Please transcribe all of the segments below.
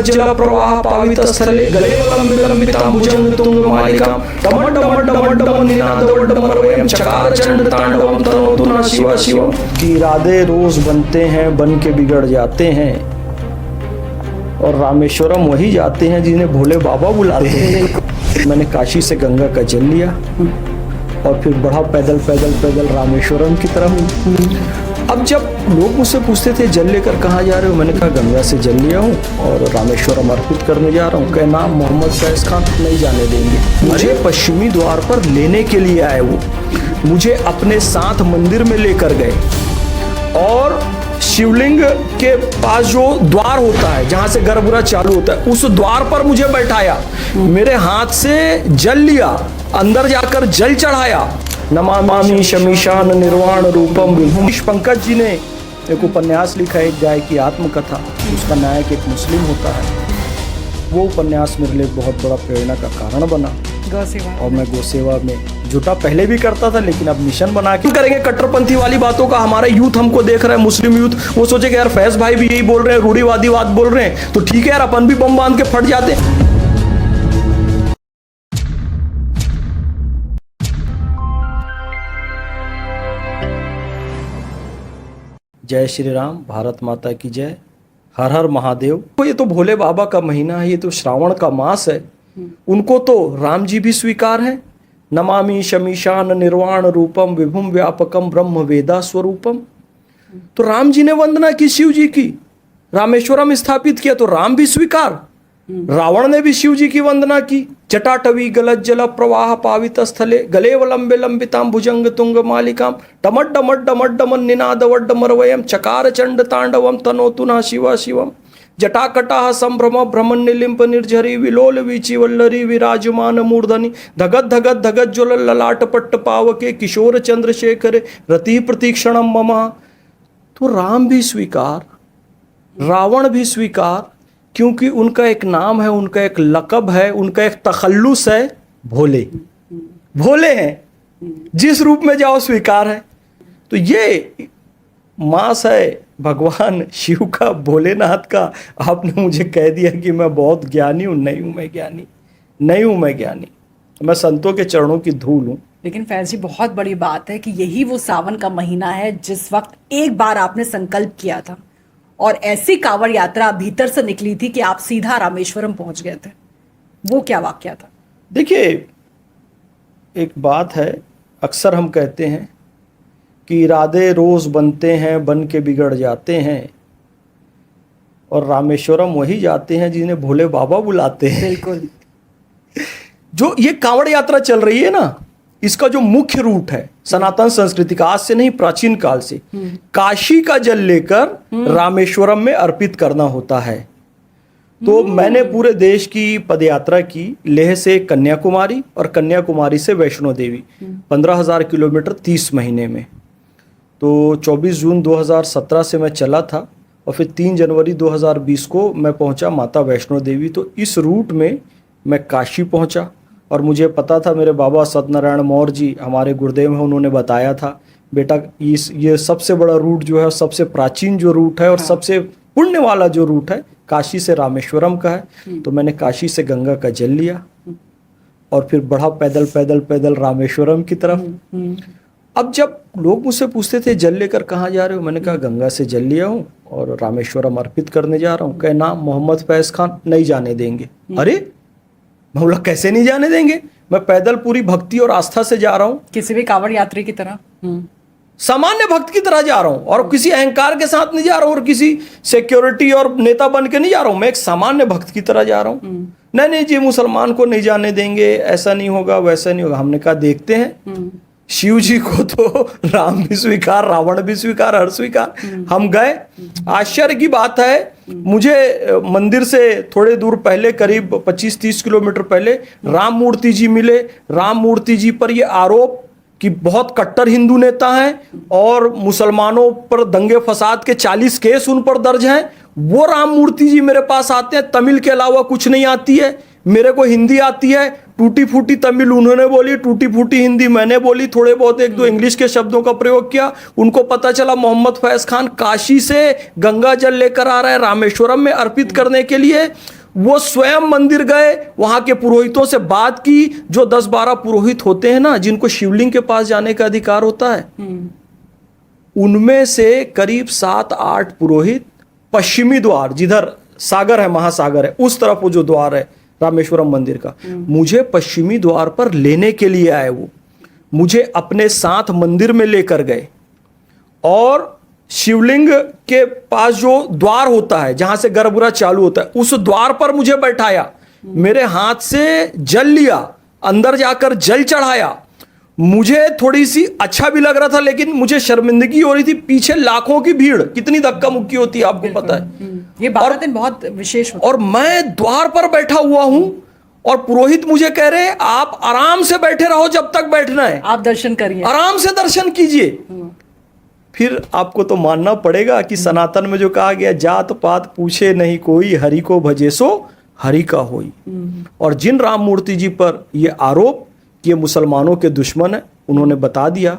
जल प्रवाह पावित स्थले गलेवलंबितांबुजं तुंगमालिकां टमटमटमटमनिनादवडमरवयं चकार चंड तांडवं तनोतु नः शिव शिवम्। कि इरादे रोज बनते हैं, बन के बिगड़ जाते हैं, और रामेश्वरम वही जाते हैं जिन्हें भोले बाबा बुलाते हैं। मैंने काशी से गंगा का जल लिया और फिर बढ़ा पैदल पैदल पैदल रामेश्वरम की तरफ। अब जब लोग मुझसे पूछते थे जल लेकर कहाँ जा रहे हो, मैंने कहा गंगा से जल लिया हूँ और रामेश्वरम अर्पित करने जा रहा हूँ। क्या नाम मोहम्मद फैज खान नहीं जाने देंगे। मुझे पश्चिमी द्वार पर लेने के लिए आए, वो मुझे अपने साथ मंदिर में लेकर गए और शिवलिंग के पास जो द्वार होता है जहाँ से गर्भगृह चालू होता है, उस द्वार पर मुझे बैठाया, मेरे हाथ से जल लिया, अंदर जाकर जल चढ़ाया। नमामि शमीशान निर्वाण रूपम विभुम। पंकज जी ने एक उपन्यास लिखा है, एक गाय की आत्मकथा, उसका नायक एक मुस्लिम होता है। वो उपन्यास मेरे लिए बहुत बड़ा प्रेरणा का कारण बना और मैं गौसेवा में जुटा। पहले भी करता था लेकिन अब मिशन बना के करेंगे। कट्टरपंथी वाली बातों का हमारा यूथ हमको देख रहा है, मुस्लिम यूथ, वो सोचे कि यार फैज भाई भी यही बोल रहे हैं, रूढ़िवादी बात बोल रहे हैं, तो ठीक है यार अपन भी बम बांध के फट जाते हैं। जय श्री राम, भारत माता की जय, हर हर महादेव। तो ये तो भोले बाबा का महीना है, ये तो श्रावण का मास है, उनको तो राम जी भी स्वीकार है। नमामि शमीशान निर्वाण रूपम विभुम व्यापकम ब्रह्म वेदा स्वरूपम। तो राम जी ने वंदना की शिव जी की, रामेश्वरम स्थापित किया तो राम भी स्वीकार। रावण ने भी शिव जी की वंदना की। जटाटवी गलत जल प्रवाह पावित स्थले गलेवलंबे लंबितां भुजंग तुंग मालिकां टमड्डमड्डमड्डमन निनादवड्डमरवयं चकार चंड तांडवं तनोतु नः शिव शिवम्। जटाकटाः संभ्रम भ्रमण निलिंप निर्झरी विलोल वीची वल्लरी विराजमान मूर्धनि धगत धगत धगत ज्वल ललाट पट्ट पावके किशोर चंद्रशेखरे रति प्रतीक्षणम मम। तो राम भी स्वीकार, रावण भी स्वीकार, क्योंकि उनका एक नाम है, उनका एक लक़ब है, उनका एक तखल्लुस है, भोले। भोले हैं, जिस रूप में जाओ स्वीकार है। तो ये मास है भगवान शिव का, भोलेनाथ का। आपने मुझे कह दिया कि मैं बहुत ज्ञानी हूँ, नहीं हूँ मैं ज्ञानी, नहीं हूँ मैं ज्ञानी, मैं संतों के चरणों की धूल हूँ। लेकिन फैज जी, बहुत बड़ी बात है कि यही वो सावन का महीना है जिस वक्त एक बार आपने संकल्प किया था और ऐसी कांवड़ यात्रा भीतर से निकली थी कि आप सीधा रामेश्वरम पहुंच गए थे। वो क्या वाकया था? देखिए, एक बात है, अक्सर हम कहते हैं कि इरादे रोज बनते हैं, बन के बिगड़ जाते हैं, और रामेश्वरम वही जाते हैं जिन्हें भोले बाबा बुलाते हैं। बिल्कुल। जो ये कांवड़ यात्रा चल रही है ना, इसका जो मुख्य रूट है सनातन संस्कृति का, आज से नहीं प्राचीन काल से, काशी का जल लेकर रामेश्वरम में अर्पित करना होता है। तो मैंने पूरे देश की पदयात्रा की, लेह से कन्याकुमारी और कन्याकुमारी से वैष्णो देवी, 15,000 किलोमीटर 30 महीने में। तो 24 जून 2017 से मैं चला था और फिर 3 जनवरी 2020 को मैं पहुंचा माता वैष्णो देवी। तो इस रूट में मैं काशी पहुंचा और मुझे पता था, मेरे बाबा सत्यनारायण मौर्य जी हमारे गुरुदेव हैं, उन्होंने बताया था, बेटा ये सबसे बड़ा रूट जो है, सबसे प्राचीन जो रूट है और सबसे पुण्य वाला जो रूट है, काशी से रामेश्वरम का है। तो मैंने काशी से गंगा का जल लिया और फिर बढ़ा पैदल पैदल पैदल रामेश्वरम की तरफ। अब जब लोग मुझसे पूछते थे जल लेकर कहाँ जा रहे हो, मैंने कहा गंगा से जल लिया हूँ और रामेश्वरम अर्पित करने जा रहा हूँ। क्या नाम मोहम्मद फैज खान नहीं जाने देंगे। अरे मैं बोला कैसे नहीं जाने देंगे, मैं पैदल पूरी भक्ति और आस्था से जा रहा हूँ, किसी भी कांवड़ यात्री की तरह, सामान्य भक्त की तरह जा रहा हूँ, और किसी अहंकार के साथ नहीं जा रहा हूँ और किसी सिक्योरिटी और नेता बन के नहीं जा रहा हूँ, मैं एक सामान्य भक्त की तरह जा रहा हूँ। नहीं जी, मुसलमान को नहीं जाने देंगे, ऐसा नहीं होगा, वैसा नहीं होगा। हमने कहा देखते हैं, शिव जी को तो राम भी स्वीकार, रावण भी स्वीकार, हर स्वीकार। हम गए। आश्चर्य की बात है, मुझे मंदिर से थोड़े दूर पहले, करीब 25-30 किलोमीटर पहले, राम मूर्ति जी मिले। राम मूर्ति जी पर ये आरोप कि बहुत कट्टर हिंदू नेता हैं और मुसलमानों पर दंगे फसाद के 40 केस उन पर दर्ज हैं। वो राम मूर्ति जी मेरे पास आते हैं, तमिल के अलावा कुछ नहीं आती है, मेरे को हिंदी आती है, टूटी फूटी तमिल उन्होंने बोली, टूटी फूटी हिंदी मैंने बोली, थोड़े बहुत एक दो इंग्लिश के शब्दों का प्रयोग किया। उनको पता चला मोहम्मद फैज खान काशी से गंगा जल लेकर आ रहा है रामेश्वरम में अर्पित करने के लिए। वो स्वयं मंदिर गए, वहां के पुरोहितों से बात की। जो 10-12 पुरोहित होते हैं ना, जिनको शिवलिंग के पास जाने का अधिकार होता है, उनमें से करीब 7-8 पुरोहित पश्चिमी द्वार, जिधर सागर है, महासागर है, उस तरफ वो जो द्वार है रामेश्वरम मंदिर का, मुझे पश्चिमी द्वार पर लेने के लिए आए। वो मुझे अपने साथ मंदिर में लेकर गए और शिवलिंग के पास जो द्वार होता है जहां से गर्भगृह चालू होता है, उस द्वार पर मुझे बैठाया, मेरे हाथ से जल लिया, अंदर जाकर जल चढ़ाया। मुझे थोड़ी सी अच्छा भी लग रहा था, लेकिन मुझे शर्मिंदगी हो रही थी। पीछे लाखों की भीड़, कितनी धक्का मुक्की होती है आपको पता है। ये 12 दिन बहुत विशेष होता है। और मैं द्वार पर बैठा हुआ हूं और पुरोहित मुझे कह रहे हैं आप आराम से बैठे रहो जब तक बैठना है, आप दर्शन करिए, आराम से दर्शन कीजिए। फिर आपको तो मानना पड़ेगा कि सनातन में जो कहा गया, जात पात पूछे नहीं कोई, हरि को भजे सो हरि का होई। और जिन राम मूर्ति जी पर ये आरोप कि ये मुसलमानों के दुश्मन है, उन्होंने बता दिया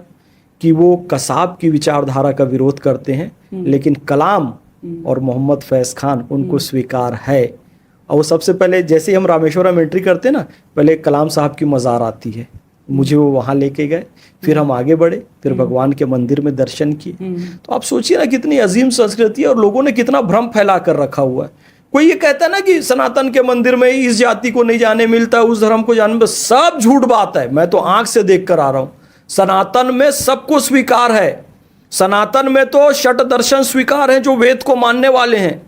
कि वो कसाब की विचारधारा का विरोध करते हैं, लेकिन कलाम और मोहम्मद फैज खान उनको स्वीकार है। और वो सबसे पहले, जैसे ही हम रामेश्वरम एंट्री करते हैं ना, पहले कलाम साहब की मज़ार आती है, मुझे वो वहाँ लेके गए। फिर हम आगे बढ़े, फिर भगवान के मंदिर में दर्शन किए। तो आप सोचिए ना, कितनी अजीम संस्कृति है और लोगों ने कितना भ्रम फैला कर रखा हुआ है। कोई ये कहता है ना कि सनातन के मंदिर में इस जाति को नहीं जाने मिलता, उस धर्म को जाने में, सब झूठ बात है। मैं तो आंख से देख कर आ रहा हूं, सनातन में सबको स्वीकार है। सनातन में तो षट दर्शन स्वीकार है, जो वेद को मानने वाले हैं।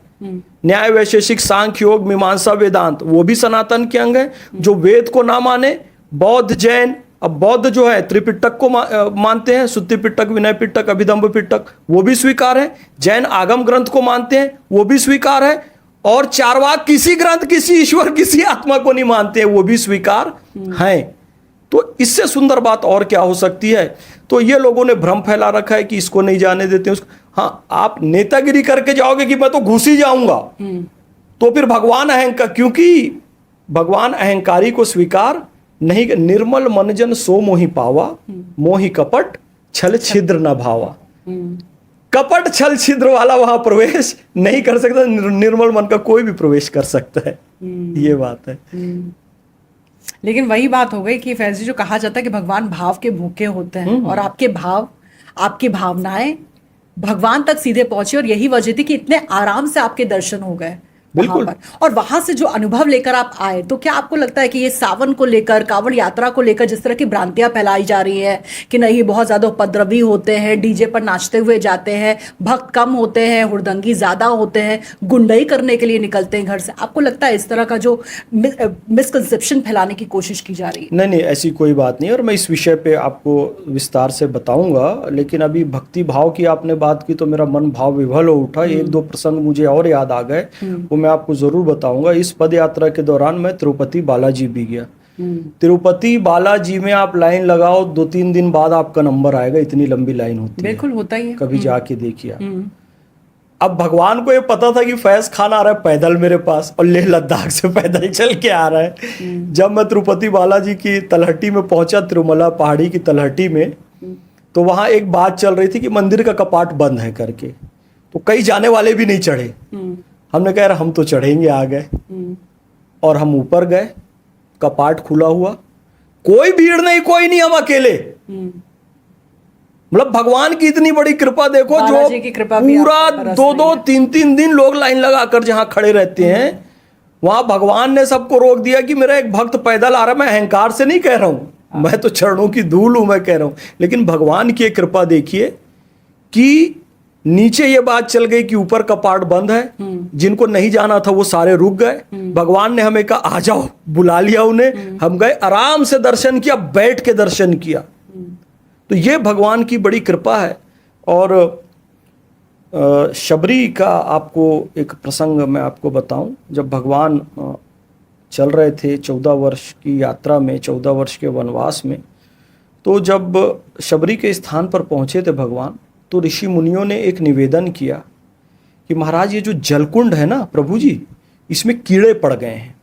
न्याय, वैशेषिक, सांख्य, योग, मीमांसा, वेदांत, वो भी सनातन के अंग है। जो वेद को ना माने, बौद्ध, जैन, अब बौद्ध जो है त्रिपिटक को मानते हैं, सुत्ति पिटक, विनय पिटक, अभिधम्ब पिटक, वो भी स्वीकार है। जैन आगम ग्रंथ को मानते हैं, वो भी स्वीकार है। और चारवाक किसी ग्रंथ, किसी ईश्वर, किसी आत्मा को नहीं मानते हैं, वो भी स्वीकार हैं। तो इससे सुंदर बात और क्या हो सकती है। तो ये लोगों ने भ्रम फैला रखा है कि इसको नहीं जाने देते उसको। हाँ, आप नेतागिरी करके जाओगे कि मैं तो घुस ही जाऊंगा, तो फिर भगवान अहंकार, क्योंकि भगवान अहंकारी को स्वीकार नहीं। निर्मल मनजन सो मोहि पावा, मोहि कपट छल छिद्र न भावा। कपट छल छिद्र वाला वहां प्रवेश नहीं कर सकता, निर्मल मन का कोई भी प्रवेश कर सकता है। ये बात है। लेकिन वही बात हो गई कि फैज जी, जो कहा जाता है कि भगवान भाव के भूखे होते हैं, और आपके भाव, आपकी भावनाएं भगवान तक सीधे पहुंचे, और यही वजह थी कि इतने आराम से आपके दर्शन हो गए। बिल्कुल। और वहां से जो अनुभव लेकर आप आए, तो क्या आपको लगता है कि ये सावन को लेकर, कांवड़ यात्रा को लेकर जिस तरह की भ्रांतियां फैलाई जा रही हैं कि नहीं बहुत ज्यादा उपद्रवी होते हैं, डीजे पर नाचते हुए जाते हैं, भक्त कम होते हैं, हुड़दंगी ज्यादा होते हैं, गुंडई करने के लिए निकलते हैं घर से, आपको लगता है इस तरह का जो मिसकंसेप्शन फैलाने की कोशिश की जा रही है? नहीं, ऐसी कोई बात नहीं। और मैं इस विषय पे आपको विस्तार से बताऊंगा, लेकिन अभी भक्ति भाव की आपने बात की तो मेरा मन भाव विभल हो उठा। 1-2 प्रसंग मुझे और याद आ गए, वो मैं आपको जरूर बताऊंगा। इस पद यात्रा के दौरान मैं तिरुपति बालाजी भी गया। तिरुपति बालाजी में आप लाइन लगाओ, 2-3 दिन बाद आपका नंबर आएगा, इतनी लंबी लाइन होती है। बिल्कुल होता ही है। कभी जाके देखिए आप। अब भगवान को ये पता था कि फैज खान आ रहा है पैदल मेरे पास, और लेह लद्दाख से पैदल चल के आ रहा है। जब मैं तिरुपति बालाजी की तलहटी में पहुंचा, तिरुमला पहाड़ी की तलहटी में, तो वहां एक बात चल रही थी कि मंदिर का कपाट बंद है करके। तो कई जाने वाले भी नहीं चढ़े। हमने कहा हम तो चढ़ेंगे, आ गए। और हम ऊपर गए, कपाट खुला हुआ, कोई भीड़ नहीं, कोई नहीं, हम अकेले। मतलब भगवान की इतनी बड़ी कृपा देखो, जो की कृपा पूरा 2-2, 3-3 दिन लोग लाइन लगाकर जहां खड़े रहते हैं, वहां भगवान ने सबको रोक दिया कि मेरा एक भक्त पैदल आ रहा है। मैं अहंकार से नहीं कह रहा हूं, मैं तो चरणों की धूल हूं, मैं कह रहा हूं। लेकिन भगवान की कृपा देखिए कि नीचे ये बात चल गई कि ऊपर कपाट बंद है, जिनको नहीं जाना था वो सारे रुक गए। भगवान ने हमें कहा आ जाओ, बुला लिया उन्हें, हम गए, आराम से दर्शन किया, बैठ के दर्शन किया। तो ये भगवान की बड़ी कृपा है। और शबरी का आपको एक प्रसंग मैं आपको बताऊं। जब भगवान चल रहे थे 14 वर्ष की यात्रा में, 14 वर्ष के वनवास में, तो जब शबरी के स्थान पर पहुंचे थे भगवान, तो ऋषि मुनियों ने एक निवेदन किया कि महाराज ये जो जलकुंड है ना प्रभु जी, इसमें कीड़े पड़ गए हैं।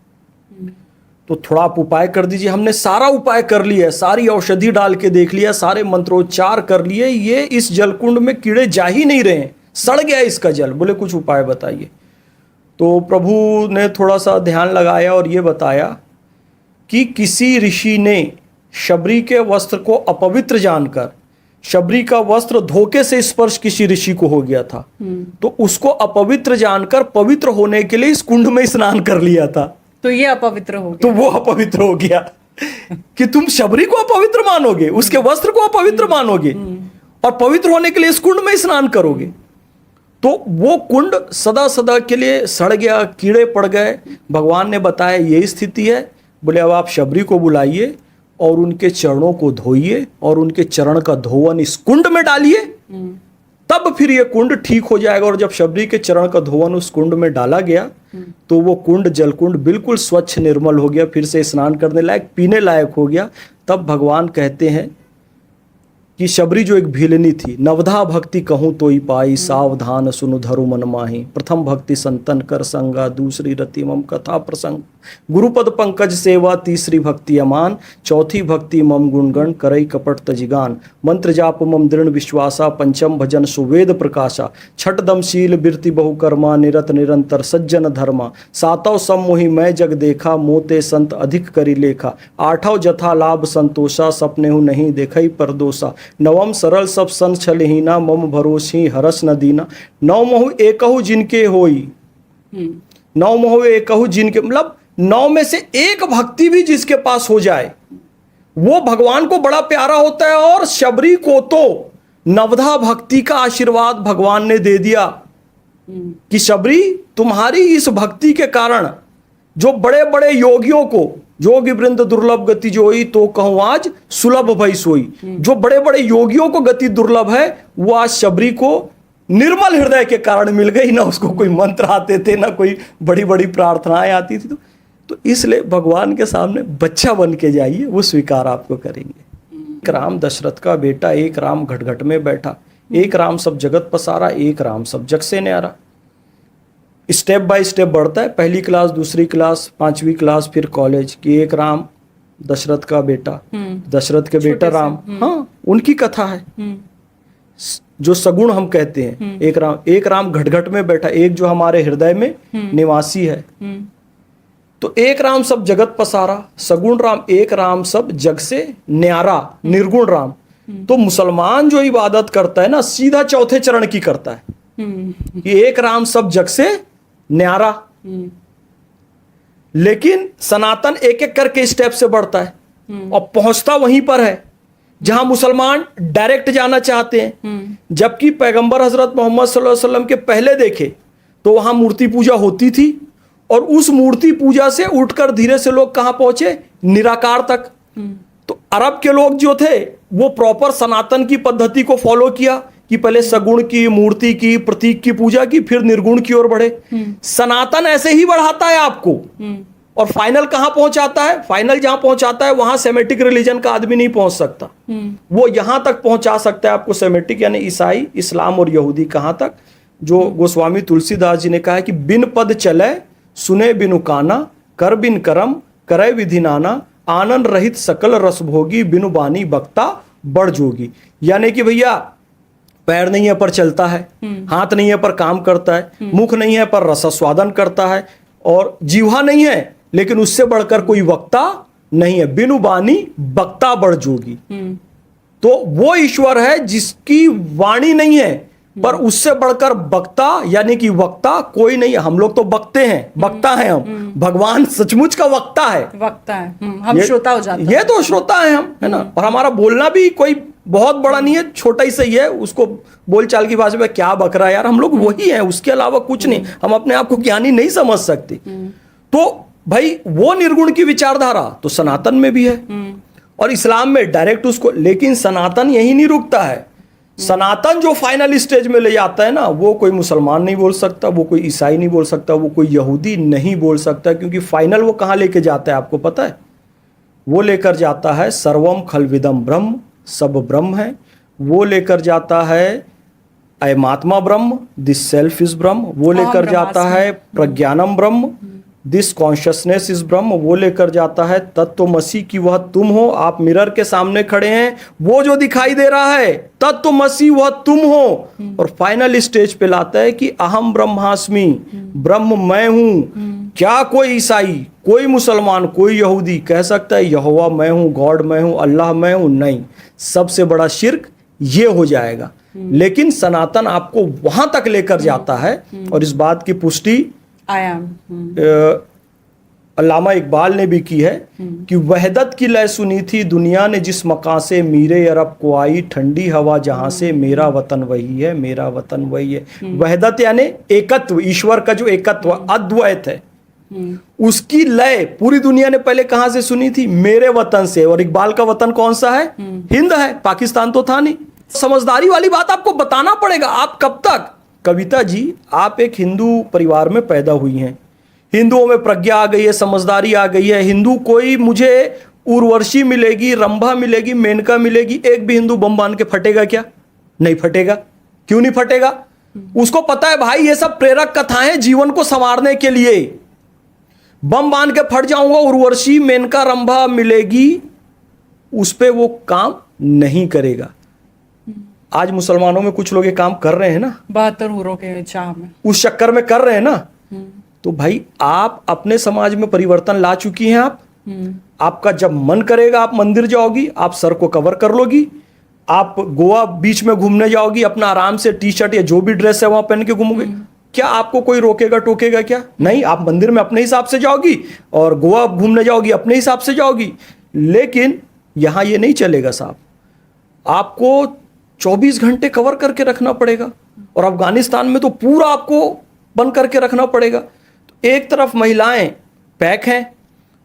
तो थोड़ा आप उपाय कर दीजिए। हमने सारा उपाय कर लिया है, सारी औषधि डाल के देख लिया, सारे मंत्रोच्चार कर लिए, ये इस जलकुंड में कीड़े जा ही नहीं रहे हैं, सड़ गया इसका जल। बोले कुछ उपाय बताइए। तो प्रभु ने थोड़ा सा ध्यान लगाया और ये बताया कि किसी ऋषि ने शबरी के वस्त्र को अपवित्र जानकर, शबरी का वस्त्र धोखे से स्पर्श किसी ऋषि को हो गया था, तो उसको अपवित्र जानकर पवित्र होने के लिए इस कुंड में स्नान कर लिया था। तो ये अपवित्र हो गया। तो वो अपवित्र हो गया कि तुम शबरी को अपवित्र मानोगे, उसके वस्त्र को अपवित्र मानोगे और पवित्र होने के लिए इस कुंड में स्नान करोगे। तो वो कुंड सदा सदा के लिए सड़ गया, कीड़े पड़ गए। भगवान ने बताया ये स्थिति है। बोले अब आप शबरी को बुलाइए और उनके चरणों को धोइए और उनके चरण का धोवन इस कुंड में डालिए, तब फिर ये कुंड ठीक हो जाएगा। और जब शबरी के चरण का धोवन उस कुंड में डाला गया तो वो कुंड, जलकुंड बिल्कुल स्वच्छ निर्मल हो गया, फिर से स्नान करने लायक, पीने लायक हो गया। तब भगवान कहते हैं कि शबरी जो एक भीलनी थी, नवधा भक्ति कहूँ तो ही पाई, सावधान सुनु धरु मन माही, प्रथम भक्ति संतन कर संगा, दूसरी रति मम कथा प्रसंग, गुरुपद पंकज सेवा, तीसरी भक्ति अमान, चौथी भक्ति मम गुणगण करई कपट तजिगान, मंत्र जाप मम दृढ़ विश्वासा, पंचम भजन सुवेद प्रकाशा, छठ दम शील बिरति बहुकर्मा, निरत निरंतर सज्जन धर्मा, सातव सम मोहि मैं जग देखा, मोते संत अधिक करी लेखा, आठव जथा लाभ संतोषा, सपने हूँ नहीं देखई परदोषा, नवम सरल सब सन छलहीना, मम भरोसी हरस न दीना, नौ महु एकहु जिनके होई, नौ महु एकहु जिनके, मतलब नौ में से एक भक्ति भी जिसके पास हो जाए वो भगवान को बड़ा प्यारा होता है। और शबरी को तो नवधा भक्ति का आशीर्वाद भगवान ने दे दिया कि शबरी तुम्हारी इस भक्ति के कारण जो बड़े बड़े योगियों को, योगी वृंद दुर्लभ गति जोई तो कहूं आज सुलभ भई सोई, जो बड़े बड़े योगियों को गति दुर्लभ है वो आज शबरी को निर्मल हृदय के कारण मिल गई। ना उसको कोई मंत्र आते थे, ना कोई बड़ी बड़ी प्रार्थनाएं आती थी। तो इसलिए भगवान के सामने बच्चा बन के जाइए, वो स्वीकार आपको करेंगे। एक राम दशरथ का बेटा, एक राम घट घट में बैठा, एक राम सब जगत पसारा, एक राम सब जग से न्यारा। स्टेप बाय स्टेप बढ़ता है, पहली क्लास, दूसरी क्लास, पांचवी क्लास, फिर कॉलेज की। एक राम दशरथ का बेटा, दशरथ के बेटा राम, हाँ उनकी कथा है जो सगुण हम कहते हैं। एक राम घट घट में बैठा, एक जो हमारे हृदय में निवासी है। तो एक राम सब जगत पसारा, सगुण राम, एक राम सब जग से न्यारा, निर्गुण राम। तो मुसलमान जो इबादत करता है ना, सीधा चौथे चरण की करता है कि एक राम सब जग से न्यारा। लेकिन सनातन एक एक करके स्टेप से बढ़ता है और पहुंचता वहीं पर है जहां मुसलमान डायरेक्ट जाना चाहते हैं। जबकि पैगंबर हजरत मोहम्मद सल्लल्लाहु अलैहि वसल्लम के पहले देखे तो वहां मूर्ति पूजा होती थी और उस मूर्ति पूजा से उठकर धीरे से लोग कहां पहुंचे, निराकार तक। तो अरब के लोग जो थे वो प्रॉपर सनातन की पद्धति को फॉलो किया कि पहले सगुण की, मूर्ति की, प्रतीक की पूजा की, फिर निर्गुण की ओर बढ़े। सनातन ऐसे ही बढ़ाता है आपको और फाइनल कहां पहुंचाता है, फाइनल जहां पहुंचाता है वहां सेमेटिक रिलीजन का आदमी नहीं पहुंच सकता। वो यहां तक पहुंचा सकता है आपको सेमेटिक, यानी ईसाई, इस्लाम और यहूदी। कहां तक, जो गोस्वामी तुलसीदास जी ने कहा है कि बिन पद चले सुने बिनु काना, कर बिन करम करे विधि नाना, आनंद रहित सकल रस भोगी, बिनु बानी बक्ता बढ़ जोगी। यानी कि भैया पैर नहीं है पर चलता है, हाथ नहीं है पर काम करता है, मुख नहीं है पर रसास्वादन करता है, और जीवा नहीं है लेकिन उससे बढ़कर कोई वक्ता नहीं है, बिनु बानी बक्ता बढ़ जोगी। तो वो ईश्वर है जिसकी वाणी नहीं है पर उससे बढ़कर वक्ता यानी कि वक्ता कोई नहीं है। हम लोग तो बकते हैं, वक्ता हैं हम, भगवान सचमुच का वक्ता है, वक्ता है। हम श्रोता हो जाते हैं। ये तो श्रोता है हम, है ना। और हमारा बोलना भी कोई बहुत बड़ा नहीं है, छोटा ही सही है। उसको बोलचाल की भाषा में क्या बक रहा है यार, हम लोग वही हैं, उसके अलावा कुछ नहीं। हम अपने आप को ज्ञानी नहीं समझ सकते। तो भाई वो निर्गुण की विचारधारा तो सनातन में भी है और इस्लाम में डायरेक्ट उसको। लेकिन सनातन यही नहीं रुकता है। सनातन जो फाइनल स्टेज में ले जाता है ना, वो कोई मुसलमान नहीं बोल सकता, वो कोई ईसाई नहीं बोल सकता, वो कोई यहूदी नहीं बोल सकता। क्योंकि फाइनल वो कहाँ लेके जाता है आपको पता है? वो लेकर जाता है सर्वम खलविदम ब्रह्म, सब ब्रह्म है। वो लेकर जाता है अयमात्मा ब्रह्म, दिस सेल्फ इज ब्रह्म। वो लेकर जाता है प्रज्ञानम ब्रह्म, दिस कॉन्शियसनेस इज ब्रह्म, वो लेकर जाता है तत्वमसी की वह तुम हो। आप मिरर के सामने खड़े हैं, वो जो दिखाई दे रहा है तत्वमसी वह तुम हो। और फाइनल स्टेज पे लाता है कि अहम ब्रह्मास्मि, ब्रह्म मैं हूं। क्या कोई ईसाई, कोई मुसलमान, कोई यहूदी कह सकता है यहोवा मैं हूं, गॉड मैं हूं, अल्लाह मैं हूं? नहीं, सबसे बड़ा शिर्क ये हो जाएगा। लेकिन सनातन आपको वहां तक लेकर जाता है, और इस बात की पुष्टि अल्लामा इकबाल ने भी की है कि वहदत की लय सुनी थी दुनिया ने जिस मकां से, मीरे अरब को आई ठंडी हवा जहां से, मेरा वतन वही है, मेरा वतन वही है। वहदत यानी एकत्व, ईश्वर का जो एकत्व अद्वैत है, उसकी लय पूरी दुनिया ने पहले कहां से सुनी थी? मेरे वतन से। और इकबाल का वतन कौन सा है? हिंद है, पाकिस्तान तो था नहीं। समझदारी वाली बात आपको बताना पड़ेगा। आप कब तक? कविता जी, आप एक हिंदू परिवार में पैदा हुई हैं, हिंदुओं में प्रज्ञा आ गई है, समझदारी आ गई है। हिंदू कोई मुझे उर्वशी मिलेगी, रंभा मिलेगी, मेनका मिलेगी, एक भी हिंदू बम बांध के फटेगा क्या? नहीं फटेगा। क्यों नहीं फटेगा? उसको पता है भाई ये सब प्रेरक कथाएं जीवन को संवारने के लिए। बम बांध के फट जाऊंगा, उर्वशी मेनका रंभा मिलेगी, उस पे वो काम नहीं करेगा। आज मुसलमानों में कुछ लोग ये काम कर रहे हैं ना, 72 हुरों के चाह में, उस चक्कर में कर रहे हैं ना। तो भाई आप अपने समाज में परिवर्तन ला चुकी हैं। आपका जब मन करेगा आप मंदिर जाओगी, आप सर को कवर कर लोगी, आप गोवा बीच में घूमने जाओगी, अपना आराम से टी शर्ट या जो भी ड्रेस है वहां पहन के घूमोगे। क्या आपको कोई रोकेगा टोकेगा क्या? नहीं, आप मंदिर में अपने हिसाब से जाओगी और गोवा घूमने जाओगी अपने हिसाब से जाओगी। लेकिन यहां ये नहीं चलेगा साहब, आपको 24 घंटे कवर करके रखना पड़ेगा। और अफगानिस्तान में तो पूरा आपको बंद करके रखना पड़ेगा। तो एक तरफ महिलाएं पैक हैं,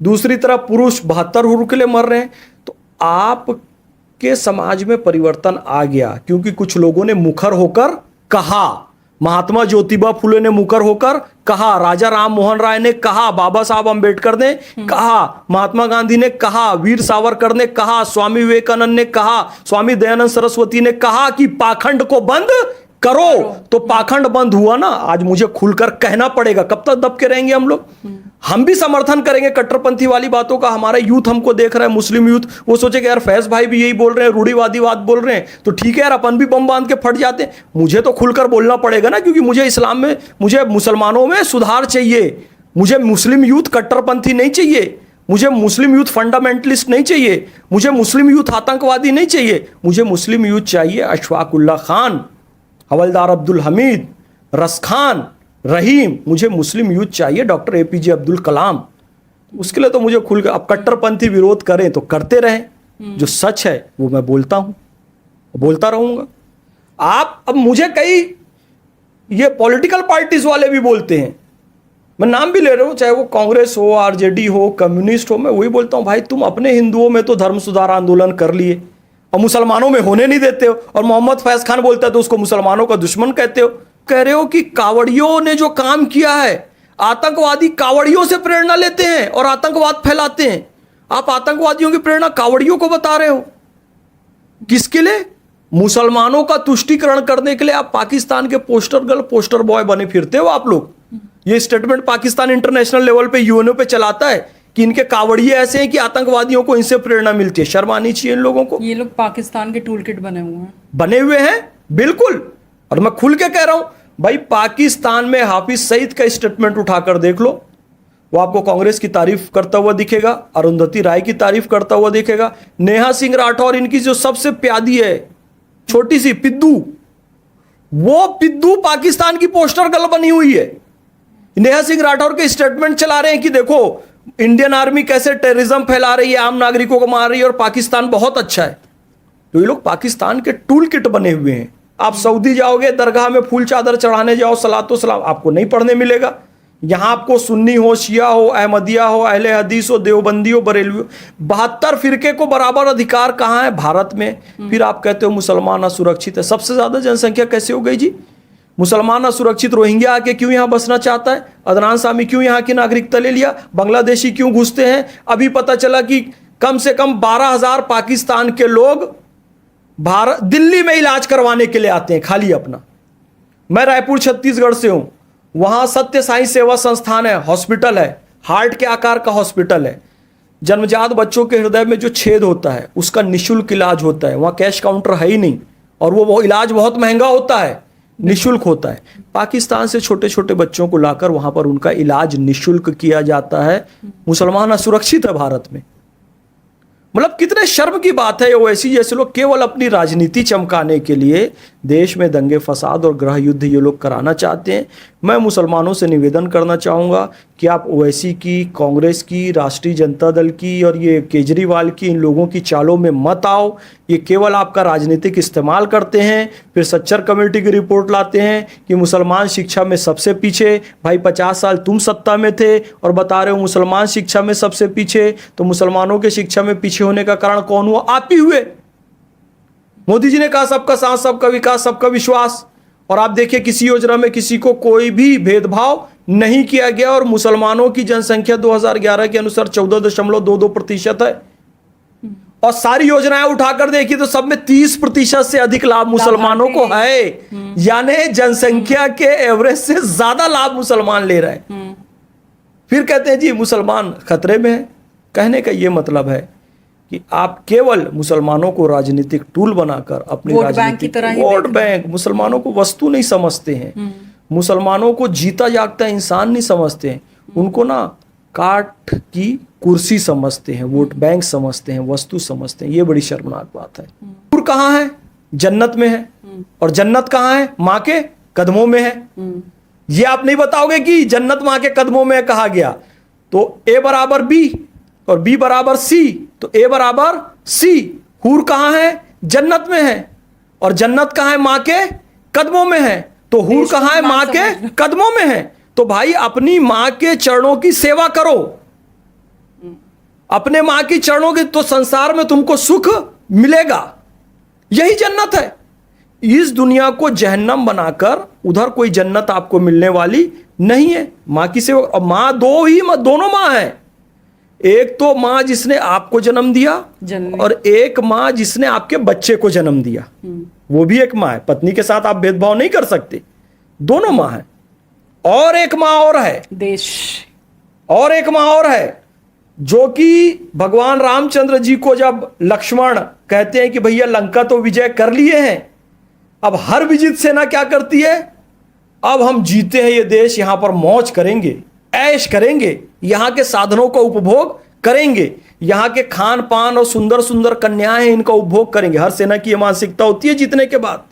दूसरी तरफ पुरुष 72 हुर के लिए मर रहे हैं। तो आपके समाज में परिवर्तन आ गया क्योंकि कुछ लोगों ने मुखर होकर कहा। महात्मा ज्योतिबा फुले ने मुखर होकर कहा, राजा राम मोहन राय ने कहा, बाबा साहब अंबेडकर ने कहा, महात्मा गांधी ने कहा, वीर सावरकर ने कहा, स्वामी विवेकानंद ने कहा, स्वामी दयानंद सरस्वती ने कहा कि पाखंड को बंद करो। तो पाखंड बंद हुआ ना। आज मुझे खुलकर कहना पड़ेगा। कब तक दब के रहेंगे हम लोग? हम भी समर्थन करेंगे कट्टरपंथी वाली बातों का। हमारा यूथ हमको देख रहा है, मुस्लिम यूथ, वो सोचेगा यार फैज भाई भी यही बोल रहे हैं, रूढ़िवादी बात बोल रहे हैं, तो ठीक है यार अपन भी बम बांध के फट जाते हैं। मुझे तो खुलकर बोलना पड़ेगा ना, क्योंकि मुझे इस्लाम में, मुझे मुसलमानों में सुधार चाहिए। मुझे मुस्लिम यूथ कट्टरपंथी नहीं चाहिए, मुझे मुस्लिम यूथ फंडामेंटलिस्ट नहीं चाहिए, मुझे मुस्लिम यूथ आतंकवादी नहीं चाहिए। मुझे मुस्लिम यूथ चाहिए अशफाक उल्लाह खान, हवलदार अब्दुल हमीद, रसखान, रहीम। मुझे मुस्लिम यूथ चाहिए डॉक्टर एपीजे अब्दुल कलाम। उसके लिए तो मुझे खुल कर, अब कट्टरपंथी विरोध करें तो करते रहें, जो सच है वो मैं बोलता हूं, बोलता रहूंगा। आप अब मुझे कई ये पॉलिटिकल पार्टीज वाले भी बोलते हैं, मैं नाम भी ले रहा हूं, चाहे वो कांग्रेस हो, आरजेडी हो, कम्युनिस्ट हो, मैं वही बोलता हूं भाई तुम अपने हिंदुओं में तो धर्म सुधार आंदोलन कर लिए और मुसलमानों में होने नहीं देते हो। और मोहम्मद फैज खान बोलता है तो उसको मुसलमानों का दुश्मन कहते हो। कह रहे हो कि कावड़ियों ने जो काम किया है, आतंकवादी कावड़ियों से प्रेरणा लेते हैं और आतंकवाद फैलाते हैं। आप आतंकवादियों की प्रेरणा कावड़ियों को बता रहे हो। किसके लिए? मुसलमानों का तुष्टीकरण करने के लिए आप पाकिस्तान के पोस्टर गर्ल, पोस्टर बॉय बने फिरते हो आप लोग। ये स्टेटमेंट पाकिस्तान इंटरनेशनल लेवल पे यूएनओ पे चलाता है कि इनके कावड़िए ऐसे हैं कि आतंकवादियों को इनसे प्रेरणा मिलती है। शर्म आनी चाहिए इन लोगों को। ये लोग पाकिस्तान के टूल किट बने हुए हैं, बने हुए हैं बिल्कुल। और मैं खुल के कह रहा हूं भाई, पाकिस्तान में हाफिज सईद का स्टेटमेंट उठाकर देख लो, वो आपको कांग्रेस की तारीफ करता हुआ दिखेगा, अरुंधति राय की तारीफ करता हुआ दिखेगा, नेहा सिंह राठौर इनकी जो सबसे प्यादी है, छोटी सी पिद्दू, वो पिद्दू पाकिस्तान की पोस्टर गर्ल बनी हुई है। नेहा सिंह राठौर के स्टेटमेंट चला रहे हैं कि देखो इंडियन आर्मी कैसे टेररिज्म फैला रही है, आम नागरिकों को मार रही है और पाकिस्तान बहुत अच्छा है। तो ये लोग पाकिस्तान के टूल किट बने हुए हैं। आप सऊदी जाओगे, दरगाह में फूल चादर चढ़ाने जाओ, सलातो सलाम, आपको नहीं पढ़ने मिलेगा। यहां आपको सुन्नी हो, शिया हो, अहमदिया हो, अहले हदीस हो, देवबंदी हो, बरेलवी हो, 72 फिरके को बराबर अधिकार कहां है? भारत में। फिर आप कहते हो मुसलमान असुरक्षित है। सबसे ज्यादा जनसंख्या कैसे हो गई जी? मुसलमान असुरक्षित। रोहिंग्या आके क्यों यहां बसना चाहता है? अदनान सामी क्यों यहां की नागरिकता ले लिया? बांग्लादेशी क्यों घुसते हैं? अभी पता चला कि कम से कम 12,000 पाकिस्तान के लोग भारत, दिल्ली में इलाज करवाने के लिए आते हैं खाली अपना। मैं रायपुर छत्तीसगढ़ से हूं, वहां सत्य साई सेवा संस्थान है, हॉस्पिटल है, हार्ट के आकार का हॉस्पिटल है, जन्मजात बच्चों के हृदय में जो छेद होता है उसका निशुल्क इलाज होता है, वहाँ कैश काउंटर है ही नहीं, और वो इलाज बहुत महंगा होता है, निशुल्क होता है। पाकिस्तान से छोटे छोटे बच्चों को लाकर वहां पर उनका इलाज निशुल्क किया जाता है। मुसलमान असुरक्षित है भारत में। मतलब कितने शर्म की बात है। ओवैसी जैसे लोग केवल अपनी राजनीति चमकाने के लिए देश में दंगे फसाद और गृह युद्ध ये लोग कराना चाहते हैं। मैं मुसलमानों से निवेदन करना चाहूँगा कि आप ओवैसी की, कांग्रेस की, राष्ट्रीय जनता दल की और ये केजरीवाल की, इन लोगों की चालों में मत आओ। ये केवल आपका राजनीतिक इस्तेमाल करते हैं, फिर सच्चर कमेटी की रिपोर्ट लाते हैं कि मुसलमान शिक्षा में सबसे पीछे। भाई 50 साल तुम सत्ता में थे और बता रहे हो मुसलमान शिक्षा में सबसे पीछे। तो मुसलमानों के शिक्षा में पीछे होने का कारण कौन हुआ? आप ही हुए। मोदी जी ने कहा सबका साथ, सबका विकास, सबका विश्वास, और आप देखिए किसी योजना में किसी को कोई भी भेदभाव नहीं किया गया। और मुसलमानों की जनसंख्या 2011 के अनुसार 14.22% है, और सारी योजनाएं उठाकर देखिए तो सब में 30% से अधिक लाभ मुसलमानों को है। यानी जनसंख्या के एवरेज से ज्यादा लाभ मुसलमान ले रहे हैं। फिर कहते हैं जी मुसलमान खतरे में है। कहने का यह मतलब है कि आप केवल मुसलमानों को राजनीतिक टूल बनाकर अपनी राजनीतिक वोट बैंक, मुसलमानों को वस्तु नहीं समझते हैं, मुसलमानों को जीता जागता इंसान नहीं समझते हैं, उनको ना काठ की कुर्सी समझते हैं, वोट बैंक समझते हैं, वस्तु समझते हैं। ये बड़ी शर्मनाक बात है। हूर कहाँ है? जन्नत में है। और जन्नत कहाँ है? माँ के कदमों में है। ये आप नहीं बताओगे कि जन्नत माँ के कदमों में कहा गया तो A बराबर B और B बराबर C, तो A बराबर C। हूर कहाँ है? जन्नत में है। और जन्नत कहाँ है? माँ के कदमों में है। तो हूर कहाँ है? माँ के कदमों में है। तो भाई अपनी माँ के चरणों की सेवा करो, अपने माँ की चरणों की, तो संसार में तुमको सुख मिलेगा। यही जन्नत है। इस दुनिया को जहन्नम बनाकर उधर कोई जन्नत आपको मिलने वाली नहीं है। माँ की सेवा। और माँ दोनों माँ है। एक तो माँ जिसने आपको जन्म दिया और एक माँ जिसने आपके बच्चे को जन्म दिया, वो भी एक माँ है। पत्नी के साथ आप भेदभाव नहीं कर सकते, दोनों माँ है। और एक माँ और है देश, और एक माँ और है जो कि भगवान रामचंद्र जी को जब लक्ष्मण कहते हैं कि भैया लंका तो विजय कर लिए हैं, अब हर विजित सेना क्या करती है? अब हम जीते हैं ये देश, यहां पर मौज करेंगे, ऐश करेंगे, यहाँ के साधनों का उपभोग करेंगे, यहाँ के खान पान और सुंदर सुंदर कन्याएं इनका उपभोग करेंगे। हर सेना की यह मानसिकता होती है जीतने के बाद।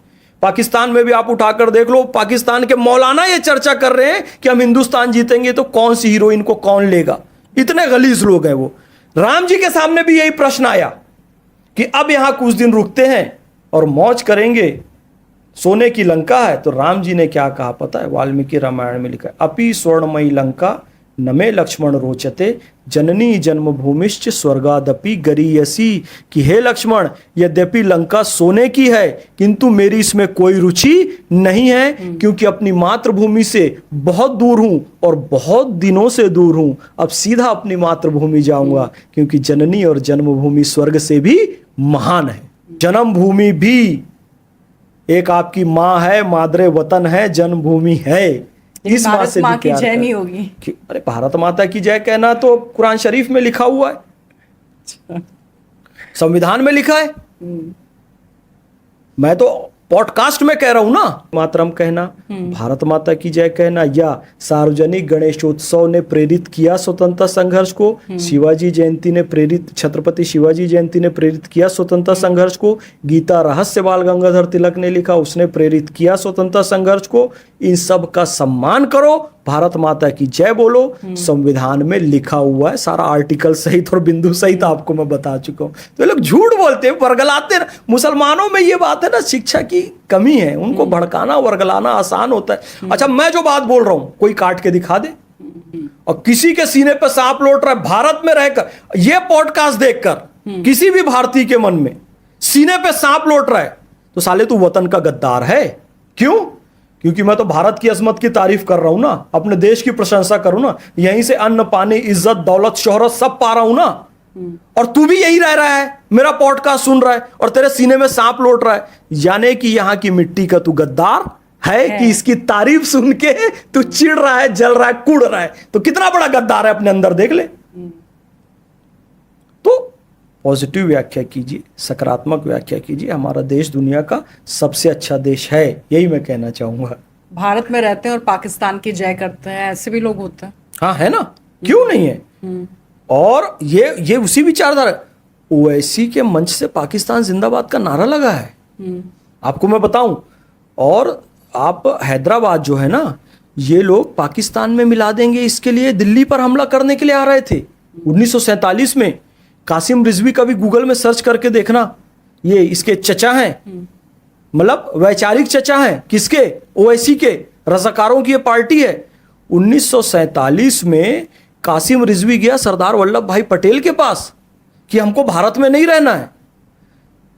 पाकिस्तान में भी आप उठाकर देख लो, पाकिस्तान के मौलाना ये चर्चा कर रहे हैं कि हम हिंदुस्तान जीतेंगे तो कौन सी हीरोइन को कौन लेगा। इतने गलीज लोग हैं वो। राम जी के सामने भी यही प्रश्न आया कि अब यहां कुछ दिन रुकते हैं और मौज करेंगे, सोने की लंका है। तो राम जी ने क्या कहा पता है? वाल्मीकि रामायण में लिखा है, अपि स्वर्णमयी लंका नमे लक्ष्मण रोचते जननी जन्मभूमिश्च स्वर्गादपि गरीयसी। कि हे लक्ष्मण, यद्यपि लंका सोने की है किंतु मेरी इसमें कोई रुचि नहीं है, क्योंकि अपनी मातृभूमि से बहुत दूर हूं और बहुत दिनों से दूर हूं। अब सीधा अपनी मातृभूमि जाऊंगा, क्योंकि जननी और जन्मभूमि स्वर्ग से भी महान है। जन्मभूमि भी एक आपकी माँ है, मादरे वतन है, जन्मभूमि है। इस माँ से भी प्यार जय नहीं होगी। अरे भारत माता की जय कहना तो कुरान शरीफ में लिखा हुआ है, संविधान में लिखा है। मैं तो पॉडकास्ट में कह रहा हूं ना, मातरम कहना, भारत माता की जय कहना, या सार्वजनिक गणेशोत्सव ने प्रेरित किया स्वतंत्रता संघर्ष को, शिवाजी जयंती ने प्रेरित, छत्रपति शिवाजी जयंती ने प्रेरित किया स्वतंत्रता संघर्ष को, गीता रहस्य बाल गंगाधर तिलक ने लिखा, उसने प्रेरित किया स्वतंत्रता संघर्ष को। इन सब का सम्मान करो, भारत माता की जय बोलो। संविधान में लिखा हुआ है, सारा आर्टिकल सहित और बिंदु सहित आपको मैं बता चुका हूं। तो ये लोग झूठ बोलते हैं, वर्गलाते हैं। मुसलमानों में ये बात है ना, शिक्षा की कमी है, उनको भड़काना वर्गलाना आसान होता है। अच्छा, मैं जो बात बोल रहा हूं कोई काट के दिखा दे, और किसी के सीने पर सांप लौट रहा है भारत में रहकर, यह पॉडकास्ट देखकर किसी भी भारतीय के मन में सीने पे सांप लौट रहा है, तो साले तू वतन का गद्दार है। क्यों? क्योंकि मैं तो भारत की अजमत की तारीफ कर रहा हूं ना, अपने देश की प्रशंसा करूं ना, यहीं से अन्न पानी इज्जत दौलत शोहरत सब पा रहा हूं ना। और तू भी यही रह रहा है, मेरा पॉडकास्ट सुन रहा है और तेरे सीने में सांप लौट रहा है, यानी कि यहां की मिट्टी का तू गद्दार है कि इसकी तारीफ सुन के तू चिढ़ रहा है, जल रहा है, कूड़ रहा है, तो कितना बड़ा गद्दार है अपने अंदर देख ले। तो पॉजिटिव व्याख्या कीजिए, सकारात्मक व्याख्या कीजिए। हमारा देश दुनिया का सबसे अच्छा देश है, यही मैं कहना चाहूंगा। भारत में रहते हैं और पाकिस्तान की जय करते हैं, ऐसे भी लोग होते हैं। हाँ, है ना, क्यों नहीं है। और ये उसी विचारधारा, ओवैसी के मंच से पाकिस्तान जिंदाबाद का नारा लगा है, आपको मैं बताऊं। और आप हैदराबाद जो है ना, ये लोग पाकिस्तान में मिला देंगे, इसके लिए दिल्ली पर हमला करने के लिए आ रहे थे 1947 में। कासिम रिजवी का भी गूगल में सर्च करके देखना, ये इसके चचा हैं, मतलब वैचारिक चचा हैं, किसके, ओवैसी के, रजाकारों की ये पार्टी है। 1947 में कासिम रिजवी गया सरदार वल्लभ भाई पटेल के पास कि हमको भारत में नहीं रहना है।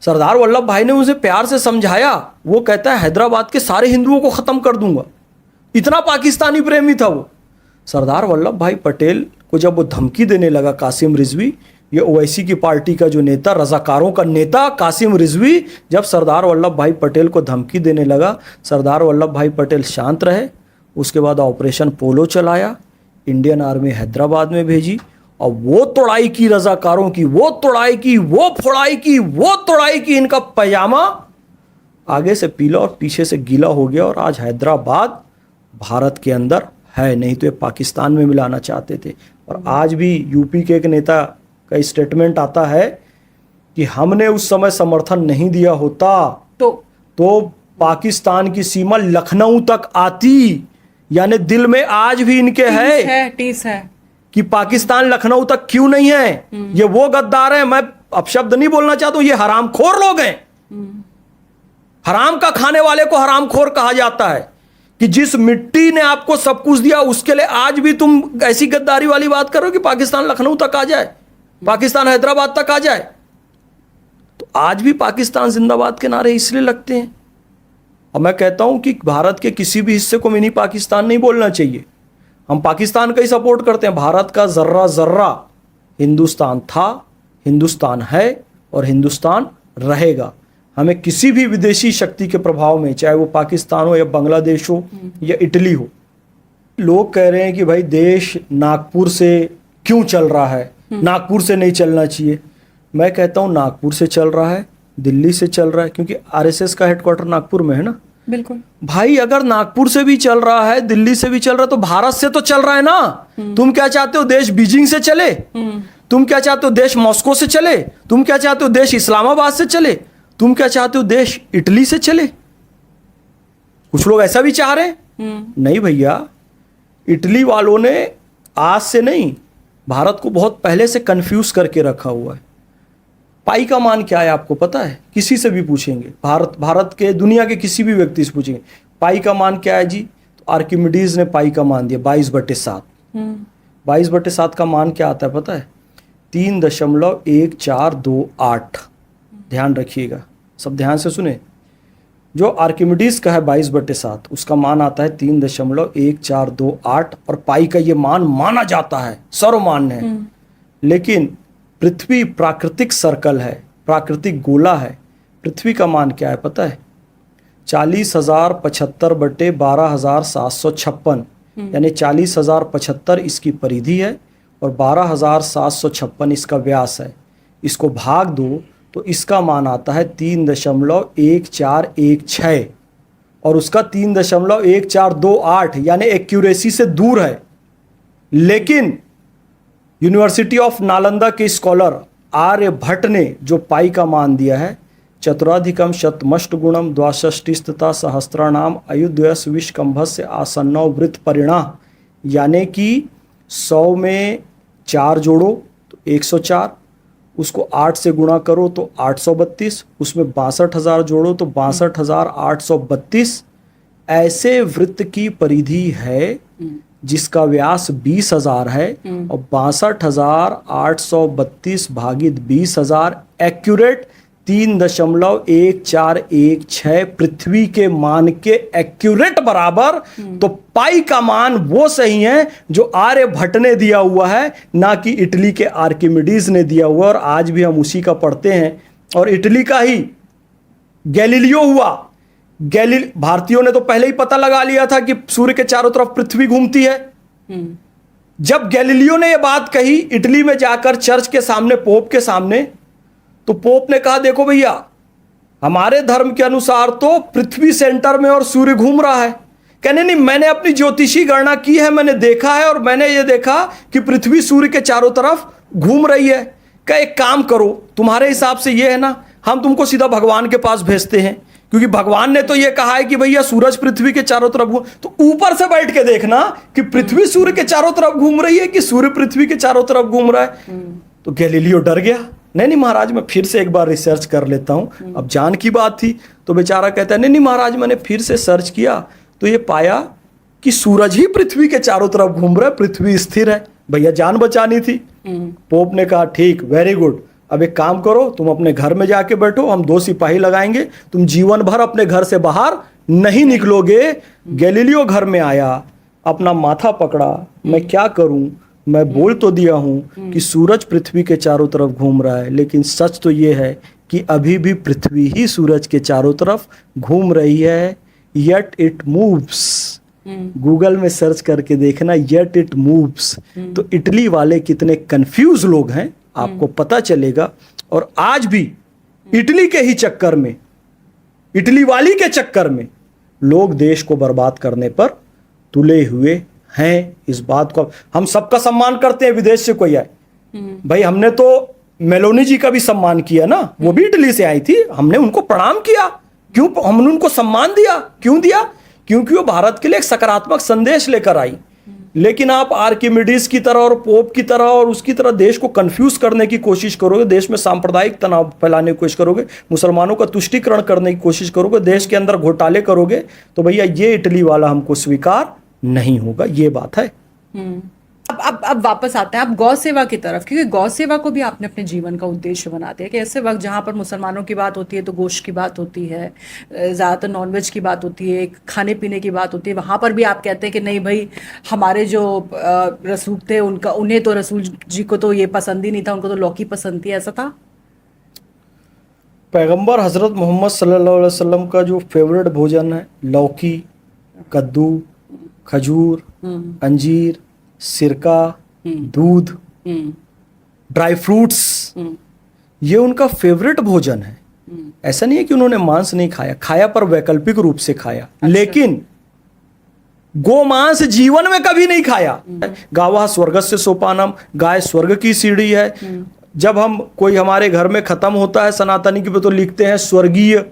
सरदार वल्लभ भाई ने उसे प्यार से समझाया, वो कहता है हैदराबाद के सारे हिंदुओं को खत्म कर दूंगा, इतना पाकिस्तानी प्रेमी था वो। सरदार वल्लभ भाई पटेल को जब वो धमकी देने लगा कासिम रिजवी, ये ओवैसी की पार्टी का जो नेता, रजाकारों का नेता कासिम रिजवी, जब सरदार वल्लभ भाई पटेल को धमकी देने लगा, सरदार वल्लभ भाई पटेल शांत रहे। उसके बाद ऑपरेशन पोलो चलाया, इंडियन आर्मी हैदराबाद में भेजी, और वो तोड़ाई की रजाकारों की, वो तोड़ाई की, वो फोड़ाई की, वो तोड़ाई की, इनका पैजामा आगे से पीला और पीछे से गीला हो गया। और आज हैदराबाद भारत के अंदर है, नहीं तो ये पाकिस्तान में मिलाना चाहते थे। और आज भी यूपी के एक नेता का स्टेटमेंट आता है कि हमने उस समय समर्थन नहीं दिया होता तो पाकिस्तान की सीमा लखनऊ तक आती। यानी दिल में आज भी इनके टीस है कि पाकिस्तान लखनऊ तक क्यों नहीं है। ये वो गद्दार है, मैं अपशब्द नहीं बोलना चाहता हूं, ये हरामखोर लोग हैं। हराम का खाने वाले को हरामखोर कहा जाता है कि जिस मिट्टी ने आपको सब कुछ दिया, उसके लिए आज भी तुम ऐसी गद्दारी वाली बात करो कि पाकिस्तान लखनऊ तक आ जाए, पाकिस्तान हैदराबाद तक आ जाए। तो आज भी पाकिस्तान जिंदाबाद के नारे इसलिए लगते हैं। और मैं कहता हूं कि भारत के किसी भी हिस्से को मिनी पाकिस्तान नहीं बोलना चाहिए। हम पाकिस्तान का ही सपोर्ट करते हैं। भारत का जर्रा जर्रा हिंदुस्तान था, हिंदुस्तान है और हिंदुस्तान रहेगा। हमें किसी भी विदेशी शक्ति के प्रभाव में, चाहे वो पाकिस्तान हो या बांग्लादेश हो या इटली हो, लोग कह रहे हैं कि भाई देश नागपुर से क्यों चल रहा है, नागपुर से नहीं चलना चाहिए। मैं कहता हूं नागपुर से चल रहा है, दिल्ली से चल रहा है, क्योंकि आरएसएस का हेडक्वार्टर नागपुर में है ना। बिल्कुल भाई, अगर नागपुर से भी चल रहा है, दिल्ली से भी चल रहा है, तो भारत से तो चल रहा है ना। तुम क्या चाहते हो, देश बीजिंग से चले? तुम क्या चाहते हो, देश मॉस्को से चले? तुम क्या चाहते हो, देश इस्लामाबाद से चले? तुम क्या चाहते हो, देश इटली से चले? कुछ लोग ऐसा भी चाह रहे हैं। नहीं भैया, इटली वालों ने आज से नहीं, भारत को बहुत पहले से कंफ्यूज करके रखा हुआ है। पाई का मान क्या है आपको पता है? किसी से भी पूछेंगे, भारत के, दुनिया के किसी भी व्यक्ति से पूछेंगे पाई का मान क्या है जी, तो आर्किमिडीज ने पाई का मान दिया 22/7। 22/7 का मान क्या आता है पता है? 3.1428। ध्यान रखिएगा, सब ध्यान से सुने। जो आर्किमिडीज का है 22/7, उसका मान आता है 3.1428, और पाई का ये मान माना जाता है, सर्वमान्य है। लेकिन पृथ्वी प्राकृतिक सर्कल है, प्राकृतिक गोला है। पृथ्वी का मान क्या है पता है? 40,075/12,756, यानी 40,075 इसकी परिधि है और 12,756 इसका व्यास है। इसको भाग दो तो इसका मान आता है 3.1416, और उसका 3.1428, यानी एक्यूरेसी से दूर है। लेकिन यूनिवर्सिटी ऑफ नालंदा के स्कॉलर आर्यभट्ट ने जो पाई का मान दिया है, चतुराधिकम शतमष्टगुणम द्वाषष्टिस्तथा सहस्त्राणाम अयुद्वयस विष्कंभस्य आसन्नौ वृत्त परिणाम, यानी कि 100 में 4 जोड़ो तो 104, उसको 8 से गुणा करो तो 832, उसमें 62,000 जोड़ो तो 62,832 ऐसे वृत्त की परिधि है जिसका व्यास 20,000 है, और 62,832 भागित 20,000 एक्यूरेट 3.1416 पृथ्वी के मान के एक्यूरेट बराबर। तो पाई का मान वो सही है जो आर्यभट्ट ने दिया हुआ है, ना कि इटली के आर्किमिडीज ने दिया हुआ। और आज भी हम उसी का पढ़ते हैं। और इटली का ही गैलीलियो हुआ, भारतीयों ने तो पहले ही पता लगा लिया था कि सूर्य के चारों तरफ पृथ्वी घूमती है। जब गैलीलियो ने यह बात कही इटली में जाकर चर्च के सामने, पोप के सामने, तो पोप ने कहा देखो भैया, हमारे धर्म के अनुसार तो पृथ्वी सेंटर में और सूर्य घूम रहा है। कहने नहीं, मैंने अपनी ज्योतिषी गणना की है, मैंने देखा है और मैंने ये देखा कि पृथ्वी सूर्य के चारों तरफ घूम रही है। क्या एक काम करो, तुम्हारे हिसाब से ये है ना, हम तुमको सीधा भगवान के पास भेजते हैं, क्योंकि भगवान ने तो ये कहा है कि भैया सूरज पृथ्वी के चारों तरफ घूम, तो ऊपर से बैठ के देखना कि पृथ्वी सूर्य के चारों तरफ घूम रही है कि सूर्य पृथ्वी के चारों तरफ घूम रहा है। तो गैलीलियो डर गया, नहीं महाराज, मैं फिर से एक बार रिसर्च कर लेता हूं। अब जान की बात थी तो बेचारा कहता है नहीं महाराज, मैंने फिर से सर्च किया तो ये पाया कि सूरज ही पृथ्वी के चारों तरफ घूम रहा है, पृथ्वी स्थिर है। भैया जान बचानी थी। पोप ने कहा ठीक, वेरी गुड, अब एक काम करो, तुम अपने घर में जाके बैठो, हम 2 सिपाही लगाएंगे, तुम जीवन भर अपने घर से बाहर नहीं निकलोगे। गैलीलियो घर में आया, अपना माथा पकड़ा, मैं क्या करूं, मैं बोल तो दिया हूं कि सूरज पृथ्वी के चारों तरफ घूम रहा है, लेकिन सच तो ये है कि अभी भी पृथ्वी ही सूरज के चारों तरफ घूम रही है। येट इट मूव्स, गूगल में सर्च करके देखना, येट इट मूव्स। तो इटली वाले कितने कंफ्यूज लोग हैं आपको पता चलेगा। और आज भी इटली के ही चक्कर में, इटली वाली के चक्कर में लोग देश को बर्बाद करने पर तुले हुए हैं। इस बात को हम सबका सम्मान करते हैं, विदेश से कोई आए, भाई हमने तो मेलोनी जी का भी सम्मान किया ना, वो भी इटली से आई थी, हमने उनको प्रणाम किया। क्यों? हमने उनको सम्मान दिया। क्यों दिया? क्योंकि वो भारत के लिए एक सकारात्मक संदेश लेकर आई। लेकिन आप आर्किमिडीज की तरह और पोप की तरह और उसकी तरह देश को कंफ्यूज करने की कोशिश करोगे, देश में सांप्रदायिक तनाव फैलाने की कोशिश करोगे, मुसलमानों का तुष्टीकरण करने की कोशिश करोगे, देश के अंदर घोटाले करोगे, तो भैया ये इटली वाला हमको स्वीकार नहीं होगा। ये बात है। अब वापस आते हैं आप गौ सेवा की तरफ, क्योंकि गौ सेवा को भी आपने अपने जीवन का उद्देश्य बना दिया कि ऐसे वक्त जहाँ पर मुसलमानों की बात होती है तो गोश्त की बात होती है, ज़्यादातर नॉनवेज की बात होती है, खाने पीने की बात होती है, वहाँ पर भी आप कहते हैं कि नहीं भाई, हमारे जो रसूल थे उन्हें तो रसूल जी को तो ये पसंद ही नहीं था, उनको तो लौकी पसंद थी, ऐसा था? पैगंबर हजरत मोहम्मद सल्लल्लाहु अलैहि वसल्लम का जो फेवरेट भोजन है, लौकी, कद्दू, खजूर, अंजीर, सिरका, दूध, ड्राई फ्रूट्स, ये उनका फेवरेट भोजन है। ऐसा नहीं है कि उन्होंने मांस नहीं खाया, खाया पर वैकल्पिक रूप से खाया। अच्छा। लेकिन गोमांस जीवन में कभी नहीं खाया। गावा स्वर्गस्य सोपानम, गाय स्वर्ग की सीढ़ी है। जब हम कोई हमारे घर में खत्म होता है सनातनी की पे तो लिखते हैं स्वर्गीय,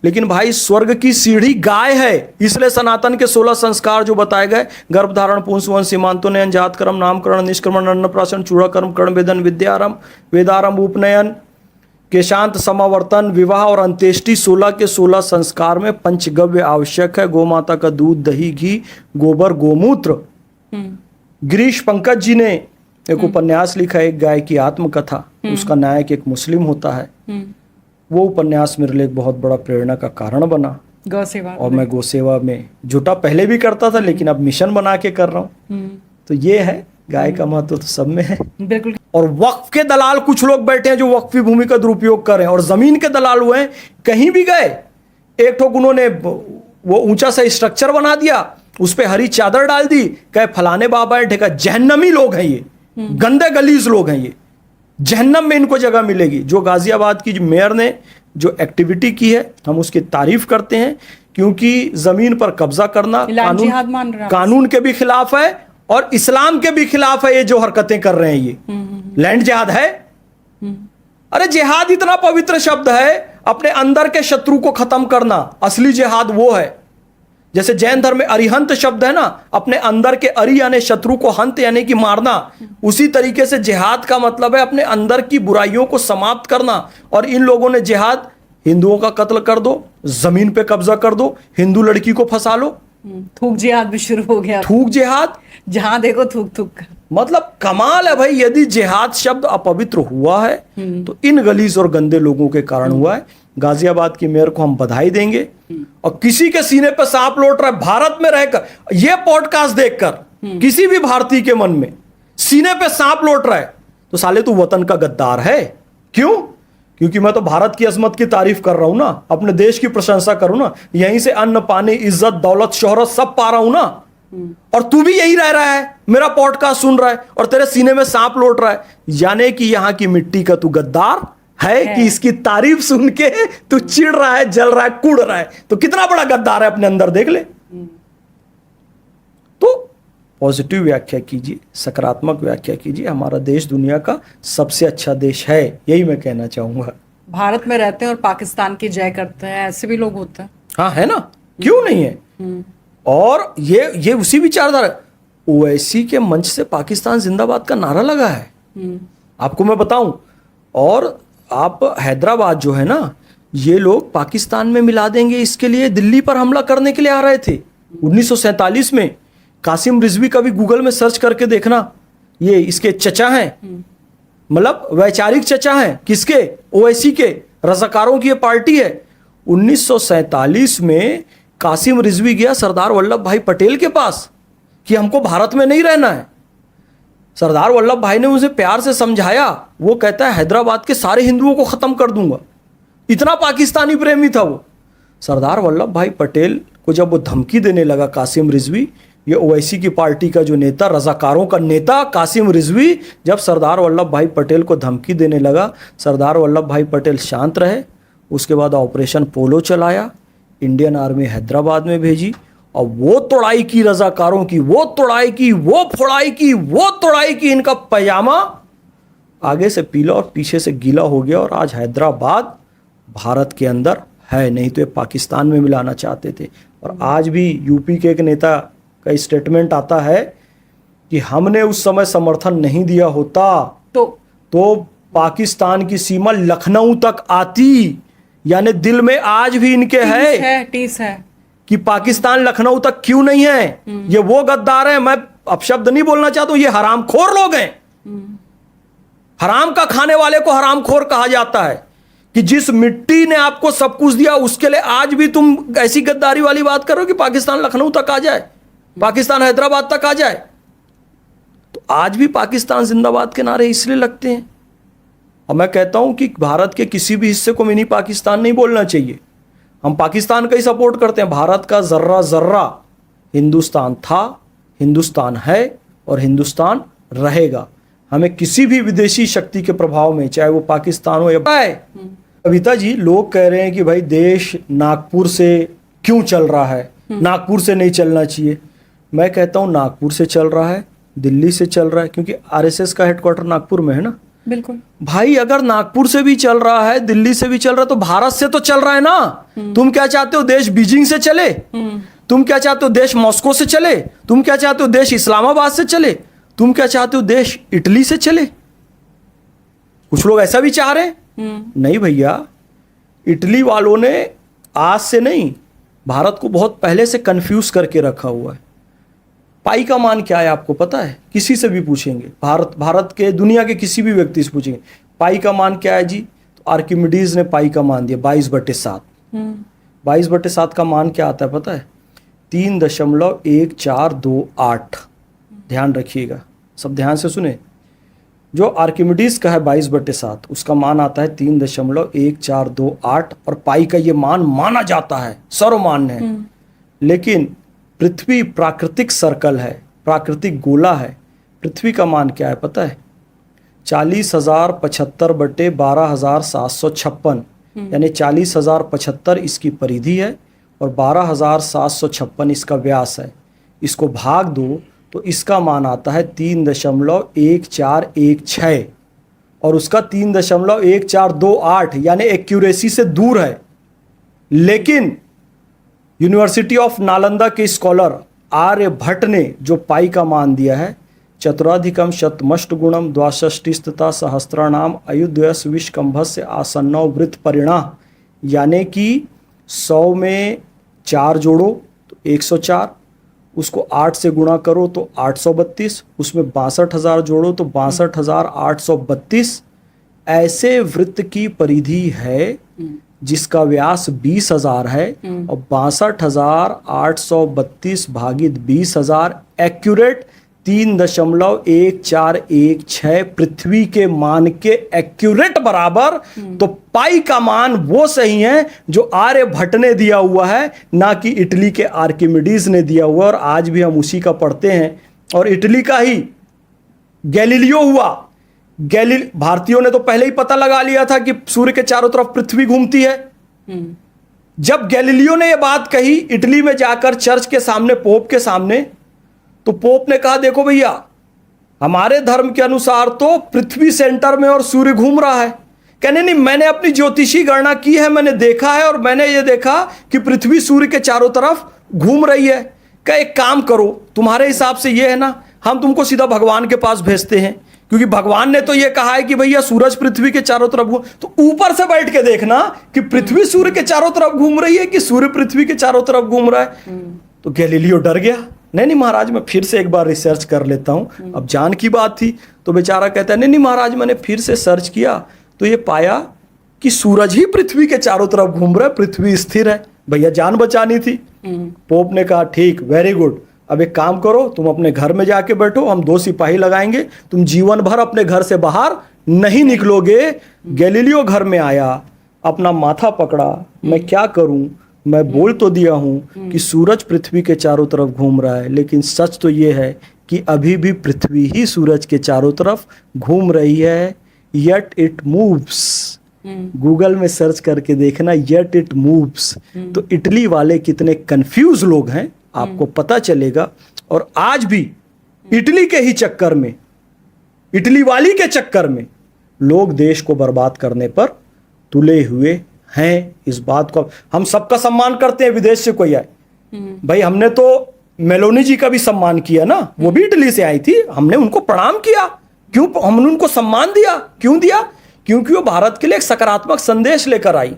लेकिन भाई स्वर्ग की सीढ़ी गाय है। इसलिए सनातन के 16 संस्कार जो बताए गए, गर्भधारण, पुंसवन, सीमांतोनयन, जातकर्म, नामकरण, निष्क्रमण, अन्नप्राशन, चूड़ाकर्म, कर्ण वेदन, विद्यारंभ, वेदारंभ, उपनयन, केशांत, समावर्तन, विवाह और अंत्येष्टि, 16 के 16 संस्कार में पंचगव्य आवश्यक है। गोमाता का दूध, दही, घी, गोबर, गोमूत्र। गिरीश पंकज जी ने एक उपन्यास लिखा है, एक गाय की आत्मकथा, उसका नायक एक मुस्लिम होता है। वो उपन्यास मेरे लिए एक बहुत बड़ा प्रेरणा का कारण बना। गौ सेवा, और मैं गौ सेवा में जुटा पहले भी करता था, लेकिन अब मिशन बना के कर रहा हूँ। तो ये है, गाय का महत्व तो सब में है। बिल्कुल। और वक्फ के दलाल कुछ लोग बैठे हैं जो वक्फी भूमि का दुरुपयोग कर रहे हैं, और जमीन के दलाल हुए हैं। कहीं भी गए, एक ठोक उन्होंने वो ऊंचा सा स्ट्रक्चर बना दिया, उस पर हरी चादर डाल दी, कहे फलाने बाबा है, ठेका। जहन्नमी लोग हैं ये, गंदे गलीज लोग हैं ये, जहन्नम में इनको जगह मिलेगी। जो गाजियाबाद की मेयर ने जो एक्टिविटी की है, हम उसकी तारीफ करते हैं, क्योंकि जमीन पर कब्जा करना कानून के भी खिलाफ है और इस्लाम के भी खिलाफ है। ये जो हरकतें कर रहे हैं ये लैंड जिहाद है। अरे जिहाद इतना पवित्र शब्द है, अपने अंदर के शत्रु को खत्म करना, असली जिहाद वो है। जैसे जैन धर्म में अरिहंत शब्द है ना, अपने अंदर के अरि यानी शत्रु को हंत यानी कि मारना, उसी तरीके से जिहाद का मतलब है अपने अंदर की बुराइयों को समाप्त करना। और इन लोगों ने जिहाद, हिंदुओं का कत्ल कर दो, जमीन पे कब्जा कर दो, हिंदू लड़की को फंसा लो, थूक जिहाद भी शुरू हो गया। थूक जिहाद, जहां देखो थूक थूक। मतलब कमाल है भाई। यदि जिहाद शब्द अपवित्र हुआ है तो इन गलीज और गंदे लोगों के कारण हुआ है। गाजियाबाद की मेयर को हम बधाई देंगे। और किसी के सीने पर सांप लौट रहा है भारत में रहकर, यह पॉडकास्ट देखकर किसी भी भारतीय के मन में सीने पे सांप लौट रहा है, तो साले तू वतन का गद्दार है। क्यों? क्योंकि मैं तो भारत की अजमत की तारीफ कर रहा हूं ना, अपने देश की प्रशंसा करूं ना, यहीं से अन्न पानी इज्जत दौलत शोहरत सब पा रहा हूं ना। और तू भी यही रह रहा है, मेरा पॉडकास्ट सुन रहा है और तेरे सीने में सांप लौट रहा है, यानी कि यहां की मिट्टी का तू गद्दार है कि इसकी तारीफ सुन के तू चिढ़ रहा है, जल रहा है, कूड़ रहा है। तो कितना बड़ा गद्दार है अपने अंदर देख ले। तो पॉजिटिव व्याख्या कीजिए, सकारात्मक व्याख्या कीजिए। हमारा देश दुनिया का सबसे अच्छा देश है, यही मैं कहना चाहूंगा। भारत में रहते हैं और पाकिस्तान की जय करते हैं, ऐसे भी लोग होते हैं। हाँ, है ना, क्यों नहीं है। और ये उसी विचारधारा, ओवैसी के मंच से पाकिस्तान जिंदाबाद का नारा लगा है, आपको मैं बताऊं। और आप हैदराबाद जो है ना, ये लोग पाकिस्तान में मिला देंगे, इसके लिए दिल्ली पर हमला करने के लिए आ रहे थे 1947 में। कासिम रिजवी का भी गूगल में सर्च करके देखना, ये इसके चचा हैं, मतलब वैचारिक चचा हैं किसके, ओवैसी के, रजाकारों की ये पार्टी है। 1947 में कासिम रिजवी गया सरदार वल्लभ भाई पटेल के पास कि हमको भारत में नहीं रहना है। सरदार वल्लभ भाई ने उसे प्यार से समझाया, वो कहता है हैदराबाद के सारे हिंदुओं को खत्म कर दूंगा, इतना पाकिस्तानी प्रेमी था वो। सरदार वल्लभ भाई पटेल को जब वो धमकी देने लगा कासिम रिजवी, ये ओवैसी की पार्टी का जो नेता, रजाकारों का नेता कासिम रिजवी, जब सरदार वल्लभ भाई पटेल को धमकी देने लगा, सरदार वल्लभ भाई पटेल शांत रहे। उसके बाद ऑपरेशन पोलो चलाया, इंडियन आर्मी हैदराबाद में भेजी और वो तोड़ाई की रजाकारों की, वो तोड़ाई की, वो फोड़ाई की, वो तोड़ाई की, इनका पजामा आगे से पीला और पीछे से गीला हो गया। और आज हैदराबाद भारत के अंदर है, नहीं तो ये पाकिस्तान में मिलाना चाहते थे। और आज भी यूपी के एक नेता का स्टेटमेंट आता है कि हमने उस समय समर्थन नहीं दिया होता तो पाकिस्तान की सीमा लखनऊ तक आती। यानी दिल में आज भी इनके टीस है कि पाकिस्तान लखनऊ तक क्यों नहीं है। ये वो गद्दार है, मैं अपशब्द नहीं बोलना चाहता हूं, ये हरामखोर लोग हैं। हराम का खाने वाले को हरामखोर कहा जाता है कि जिस मिट्टी ने आपको सब कुछ दिया उसके लिए आज भी तुम ऐसी गद्दारी वाली बात करो कि पाकिस्तान लखनऊ तक आ जाए, पाकिस्तान हैदराबाद तक आ जाए। तो आज भी पाकिस्तान जिंदाबाद के नारे इसलिए लगते हैं। और मैं कहता हूं कि भारत के किसी भी हिस्से को मिनी पाकिस्तान नहीं बोलना चाहिए। हम पाकिस्तान का ही सपोर्ट करते हैं। भारत का जर्रा जर्रा हिंदुस्तान था, हिंदुस्तान है और हिंदुस्तान रहेगा। हमें किसी भी विदेशी शक्ति के प्रभाव में, चाहे वो पाकिस्तान हो या कविता जी, लोग कह रहे हैं कि भाई देश नागपुर से क्यों चल रहा है, नागपुर से नहीं चलना चाहिए। मैं कहता हूं नागपुर से चल रहा है, दिल्ली से चल रहा है, क्योंकि आरएसएस का हेडक्वार्टर नागपुर में है ना। बिल्कुल भाई, अगर नागपुर से भी चल रहा है, दिल्ली से भी चल रहा है, तो भारत से तो चल रहा है ना। तुम क्या चाहते हो, देश बीजिंग से चले? तुम क्या चाहते हो, देश मॉस्को से चले? तुम क्या चाहते हो, देश इस्लामाबाद से चले? तुम क्या चाहते हो, देश इटली से चले? कुछ लोग ऐसा भी चाह रहे हैं। नहीं भैया, इटली वालों ने आज से नहीं, भारत को बहुत पहले से कंफ्यूज करके रखा हुआ है। पाई का मान क्या है आपको पता है? किसी से भी पूछेंगे, भारत के, दुनिया के किसी भी व्यक्ति से पूछेंगे पाई का मान क्या है जी, तो आर्किमिडीज ने पाई का मान दिया 22/7। 22/7 का मान क्या आता है पता है? 3.1428। ध्यान रखिएगा, सब ध्यान से सुने। जो आर्किमिडीज का है 22/7, उसका मान आता है 3.1428 और पाई का ये मान माना जाता है, सर्वमान्य है। लेकिन पृथ्वी प्राकृतिक सर्कल है, प्राकृतिक गोला है। पृथ्वी का मान क्या है पता है? 40,075/12,756, यानी 40,075 इसकी परिधि है और 12,756 इसका व्यास है। इसको भाग दो तो इसका मान आता है 3.1416 और उसका 3.1428, यानी एक्यूरेसी से दूर है। लेकिन यूनिवर्सिटी ऑफ नालंदा के स्कॉलर आर्यभट्ट ने जो पाई का मान दिया है, चतुराधिकम शतमष्ट गुणम द्वाषष्टिस्तता सहस्त्राणाम अयुद्वयस विष्कंभस्य आसन्नौ वृत्त परिणाम, यानी कि 100 में 4 जोड़ो तो 104, उसको 8 से गुणा करो तो 832, उसमें 62,000 जोड़ो तो 62,832 ऐसे वृत्त की परिधि है जिसका व्यास 20,000 है और 62,832 भागित 20,000 एक्यूरेट 3.1416 पृथ्वी के मान के एक्यूरेट बराबर। तो पाई का मान वो सही है जो आर्यभट्ट ने दिया हुआ है, ना कि इटली के आर्किमिडीज ने दिया हुआ। और आज भी हम उसी का पढ़ते हैं। और इटली का ही गैलीलियो हुआ। भारतीयों ने तो पहले ही पता लगा लिया था कि सूर्य के चारों तरफ पृथ्वी घूमती है। जब गैलीलियो ने यह बात कही इटली में जाकर चर्च के सामने, पोप के सामने, तो पोप ने कहा देखो भैया, हमारे धर्म के अनुसार तो पृथ्वी सेंटर में और सूर्य घूम रहा है। कहने नहीं, मैंने अपनी ज्योतिषी गणना की है, मैंने देखा है और मैंने ये देखा कि पृथ्वी सूर्य के चारों तरफ घूम रही है। क्या एक काम करो, तुम्हारे हिसाब से ये है ना, हम तुमको सीधा भगवान के पास भेजते हैं, क्योंकि भगवान ने तो ये कहा है कि भैया सूरज पृथ्वी के चारों तरफ घूम, तो ऊपर से बैठ के देखना कि पृथ्वी सूर्य के चारों तरफ घूम रही है कि सूर्य पृथ्वी के चारों तरफ घूम रहा है। तो गैलीलियो डर गया। नहीं महाराज, मैं फिर से एक बार रिसर्च कर लेता हूं। अब जान की बात थी तो बेचारा कहता है नहीं महाराज, मैंने फिर से सर्च किया तो ये पाया कि सूरज ही पृथ्वी के चारों तरफ घूम रहा है, पृथ्वी स्थिर है। भैया जान बचानी थी। पोप ने कहा ठीक, वेरी गुड, अब एक काम करो, तुम अपने घर में जाके बैठो, हम 2 सिपाही लगाएंगे, तुम जीवन भर अपने घर से बाहर नहीं निकलोगे। गैलीलियो घर में आया, अपना माथा पकड़ा, मैं क्या करूं, मैं बोल तो दिया हूं कि सूरज पृथ्वी के चारों तरफ घूम रहा है, लेकिन सच तो ये है कि अभी भी पृथ्वी ही सूरज के चारों तरफ घूम रही है। Yet it moves. गूगल में सर्च करके देखना, येट इट मूव्स। तो इटली वाले कितने कंफ्यूज लोग हैं आपको पता चलेगा। और आज भी इटली के ही चक्कर में, इटली वाली के चक्कर में लोग देश को बर्बाद करने पर तुले हुए हैं। इस बात को हम सबका सम्मान करते हैं, विदेश से कोई आए। भाई हमने तो मेलोनी जी का भी सम्मान किया ना, वो भी इटली से आई थी, हमने उनको प्रणाम किया। क्यों हमने उनको सम्मान दिया? क्यों दिया? क्योंकि वो भारत के लिए एक सकारात्मक संदेश लेकर आई।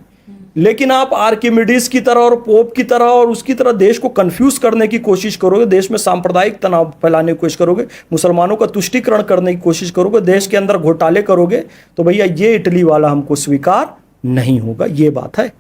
लेकिन आप आर्किमिडीज की तरह और पोप की तरह और उसकी तरह देश को कंफ्यूज करने की कोशिश करोगे, देश में सांप्रदायिक तनाव फैलाने की कोशिश करोगे, मुसलमानों का तुष्टीकरण करने की कोशिश करोगे, देश के अंदर घोटाले करोगे, तो भैया ये इटली वाला हमको स्वीकार नहीं होगा। ये बात है।